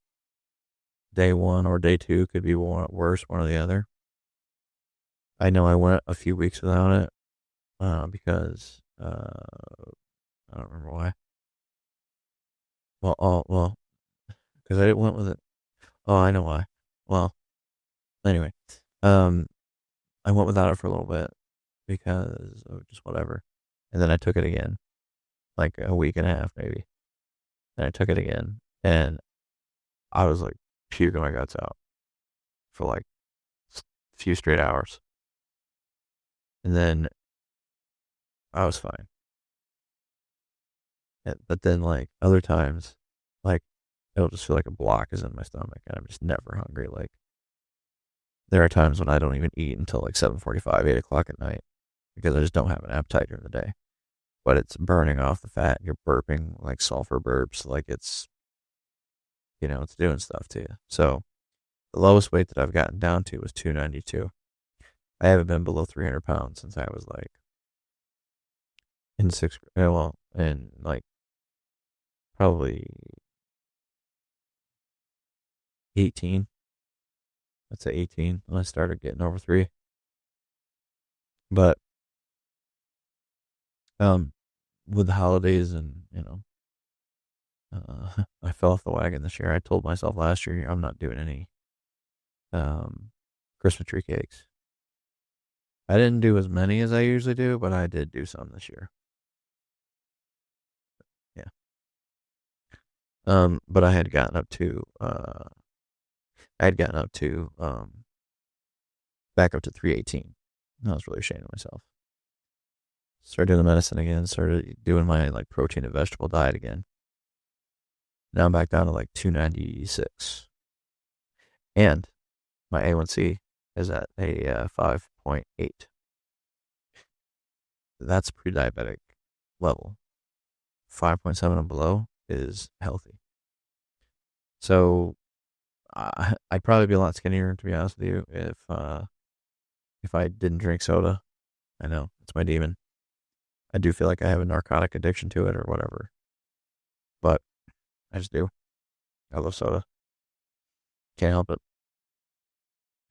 day 1 or day 2 could be worse, one or the other. I know I went a few weeks without it, because I don't remember why. Well, because I went with it. Oh, I know why. Well, anyway, I went without it for a little bit because of just whatever, and then I took it again, like a week and a half maybe. And I took it again, and I was like puking my guts out for like a few straight hours, and then I was fine. But then, like other times, like it'll just feel like a block is in my stomach, and I'm just never hungry. Like there are times when I don't even eat until like 7:45, 8 o'clock at night because I just don't have an appetite during the day. But it's burning off the fat. You're burping like sulfur burps, like it's doing stuff to you. So the lowest weight that I've gotten down to was 292. I haven't been below 300 pounds since I was like in like probably 18. I'd say 18 when I started getting over 3. But with the holidays and I fell off the wagon this year. I told myself last year I'm not doing any Christmas tree cakes. I didn't do as many as I usually do, but I did do some this year. Yeah. But I had gotten up to back up to 318. I was really ashamed of myself. Started doing the medicine again, started doing my like protein and vegetable diet again. Now I'm back down to like 296. And my A1C is at a 5.8. That's pre-diabetic level. 5.7 and below is healthy. So I'd probably be a lot skinnier, to be honest with you, if I didn't drink soda. I know, it's my demon. I do feel like I have a narcotic addiction to it or whatever. But I just do. I love soda. Can't help it.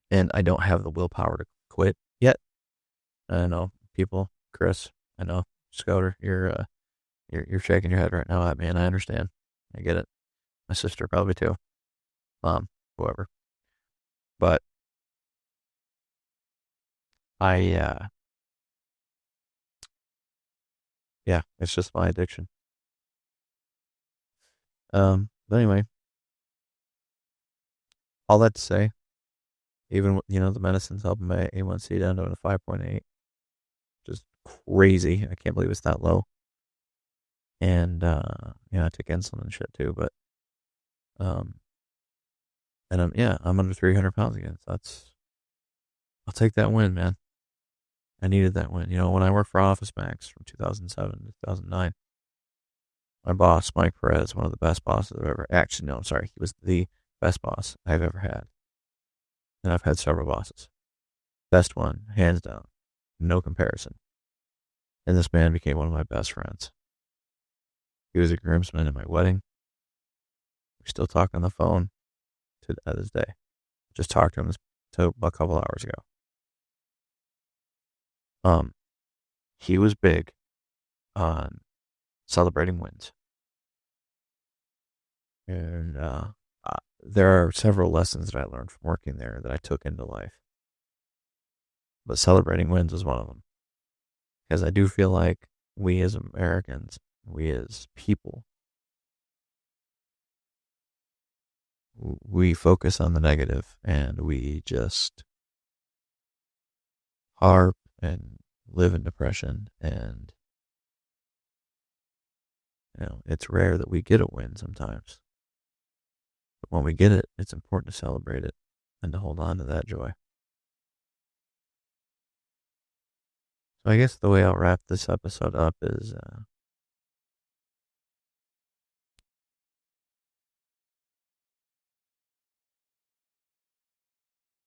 And I don't have the willpower to quit yet. I know, people, Chris, I know, Scouter, you're You're shaking your head right now at me, and I understand. I get it. My sister probably too. Mom, whoever. But I, yeah, it's just my addiction. But anyway, all that to say, even the medicine's helping my A1C down to a 5.8, just crazy. I can't believe it's that low. And I take insulin and shit too. But um, and I'm under 300 pounds again. So I'll take that win, man. I needed that win. When I worked for Office Max from 2007 to 2009, my boss, Mike Perez, one of the best bosses I've ever. Actually, no, I'm sorry. He was the best boss I've ever had. And I've had several bosses. Best one, hands down. No comparison. And this man became one of my best friends. He was a groomsman at my wedding. We still talk on the phone to this day. Just talked to him a couple hours ago. He was big on celebrating wins. And there are several lessons that I learned from working there that I took into life. But celebrating wins is one of them. Because I do feel like we as Americans, we as people, we focus on the negative and we just harp and live in depression. And, it's rare that we get a win sometimes. But when we get it, it's important to celebrate it and to hold on to that joy. So I guess the way I'll wrap this episode up is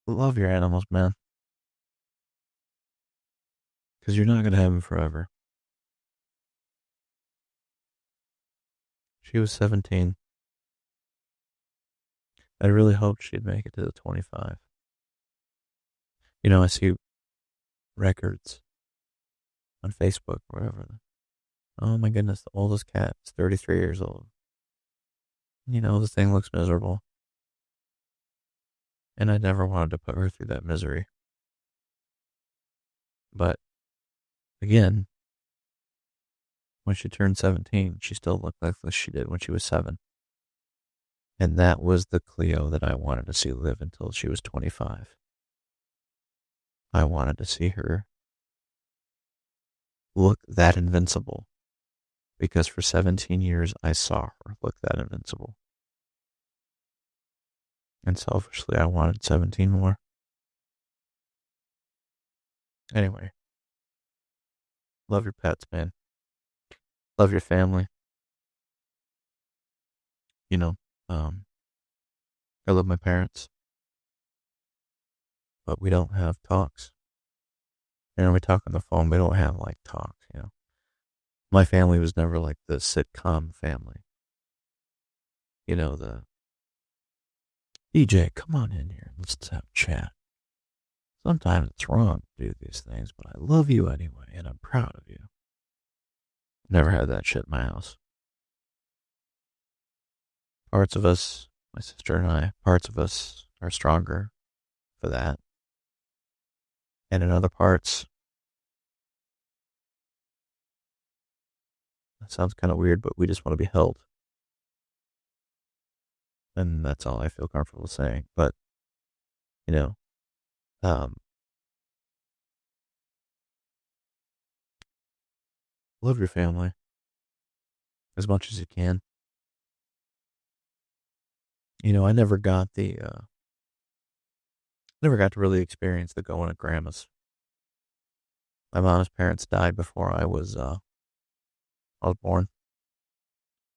love your animals, man. Because you're not going to have them forever. She was 17. I really hoped she'd make it to the 25. I see records on Facebook or whatever. Oh my goodness, the oldest cat is 33 years old. The thing looks miserable. And I never wanted to put her through that misery. But, again, when she turned 17, she still looked like she did when she was 7. And that was the Cleo that I wanted to see live until she was 25. I wanted to see her look that invincible. Because for 17 years, I saw her look that invincible. And selfishly, I wanted 17 more. Anyway. Love your pets, man. Love your family. I love my parents. But we don't have talks. We talk on the phone. We don't have, talks, My family was never like the sitcom family. The DJ, come on in here. Let's have a chat. Sometimes it's wrong to do these things, but I love you anyway, and I'm proud of you. Never had that shit in my house. Parts of us, my sister and I, parts of us are stronger for that. And in other parts, that sounds kind of weird, but we just want to be held. And that's all I feel comfortable saying. But, love your family as much as you can. I never got to really experience the going at grandma's. My mom's parents died before I was born.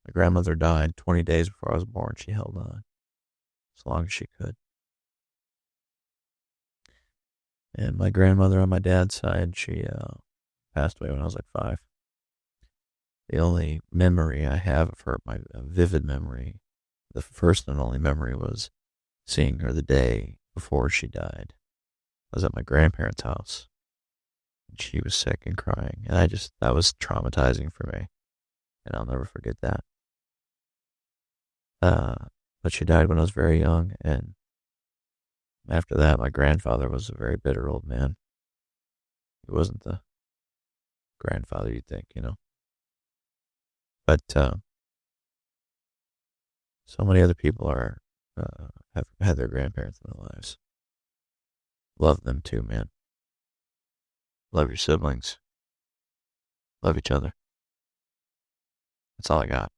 My grandmother died 20 days before I was born. She held on as long as she could. And my grandmother on my dad's side, she passed away when I was 5. The only memory I have of her, my vivid memory, the first and only memory was seeing her the day before she died. I was at my grandparents' house. And she was sick and crying. And that was traumatizing for me. and I'll never forget that. But she died when I was very young, and after that, my grandfather was a very bitter old man. He wasn't the grandfather you'd think, But so many other people have had their grandparents in their lives. Love them too, man. Love your siblings. Love each other. That's all I got.